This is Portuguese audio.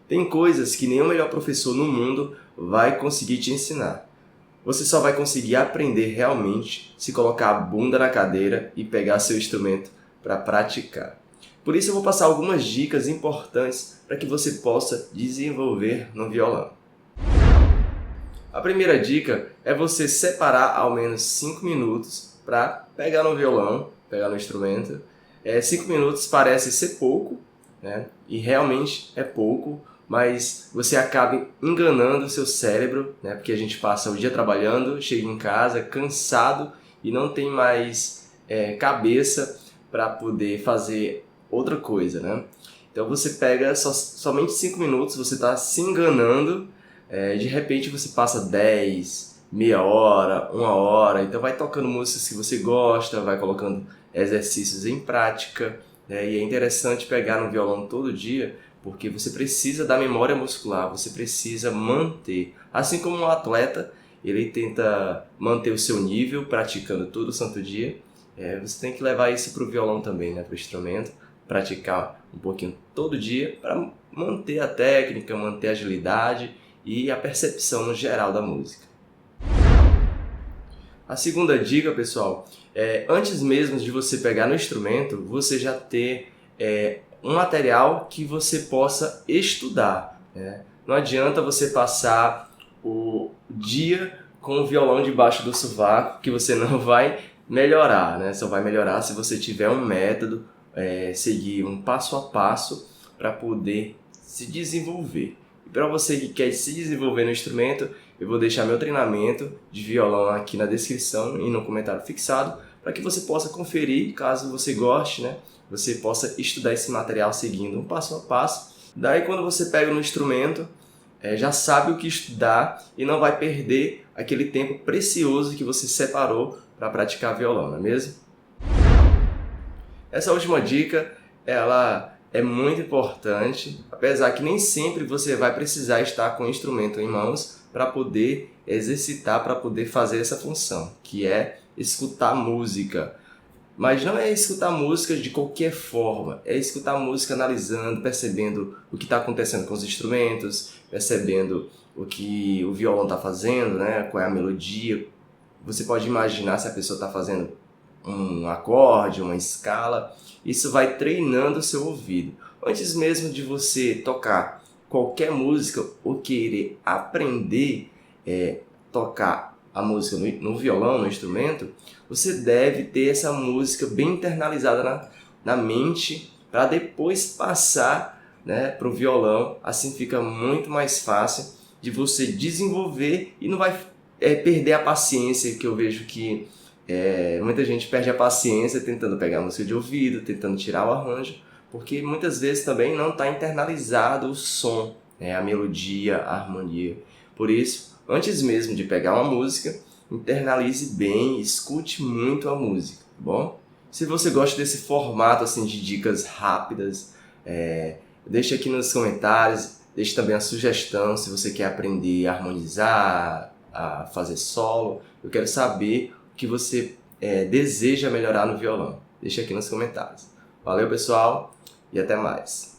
Tem coisas que nem o melhor professor no mundo vai conseguir te ensinar. Você só vai conseguir aprender realmente se colocar a bunda na cadeira e pegar seu instrumento para praticar. Por isso eu vou passar algumas dicas importantes para que você possa desenvolver no violão. A primeira dica é você separar ao menos 5 minutos para pegar no violão, pegar no instrumento. 5 minutos parece ser pouco, né? E realmente é pouco, mas você acaba enganando o seu cérebro, né? Porque a gente passa o dia trabalhando, chega em casa cansado e não tem mais cabeça para poder fazer outra coisa, né? Então você pega somente 5 minutos, você está se enganando. De repente você passa 10, meia hora, 1 hora, então vai tocando músicas que você gosta, vai colocando exercícios em prática, né? E é interessante pegar no violão todo dia, porque você precisa da memória muscular, você precisa manter, assim como um atleta, ele tenta manter o seu nível praticando todo santo dia, você tem que levar isso para o violão também, né? Para o instrumento, praticar um pouquinho todo dia para manter a técnica, manter a agilidade e a percepção no geral da música. A segunda dica, pessoal, antes mesmo de você pegar no instrumento, você já ter um material que você possa estudar, né? Não adianta você passar o dia com o violão debaixo do sovaco, que você não vai melhorar, né? Só vai melhorar se você tiver um método, seguir um passo a passo para poder se desenvolver. E para você que quer se desenvolver no instrumento, eu vou deixar meu treinamento de violão aqui na descrição e no comentário fixado, para que você possa conferir, caso você goste, né? Você possa estudar esse material seguindo um passo a passo. Daí quando você pega no instrumento, já sabe o que estudar e não vai perder aquele tempo precioso que você separou para praticar violão, não é mesmo? Essa última dica, ela é muito importante, apesar que nem sempre você vai precisar estar com o instrumento em mãos para poder exercitar, para poder fazer essa função, que é escutar música. Mas não é escutar música de qualquer forma, é escutar música analisando, percebendo o que está acontecendo com os instrumentos, percebendo o que o violão está fazendo, né? Qual é a melodia. Você pode imaginar se a pessoa está fazendo um acorde, uma escala. Isso vai treinando o seu ouvido. Antes mesmo de você tocar qualquer música ou querer aprender tocar a música no violão, no instrumento, você deve ter essa música bem internalizada na mente para depois passar, né, para o violão. Assim fica muito mais fácil de você desenvolver e não vai perder a paciência, que eu vejo que muita gente perde a paciência tentando pegar a música de ouvido, tentando tirar o arranjo, porque muitas vezes também não está internalizado o som, a melodia, a harmonia. Por isso, antes mesmo de pegar uma música, internalize bem, escute muito a música, tá bom? Se você gosta desse formato assim, de dicas rápidas, deixa aqui nos comentários, deixe também a sugestão se você quer aprender a harmonizar, a fazer solo. Eu quero saber que você deseja melhorar no violão. Deixa aqui nos comentários. Valeu, pessoal, e até mais.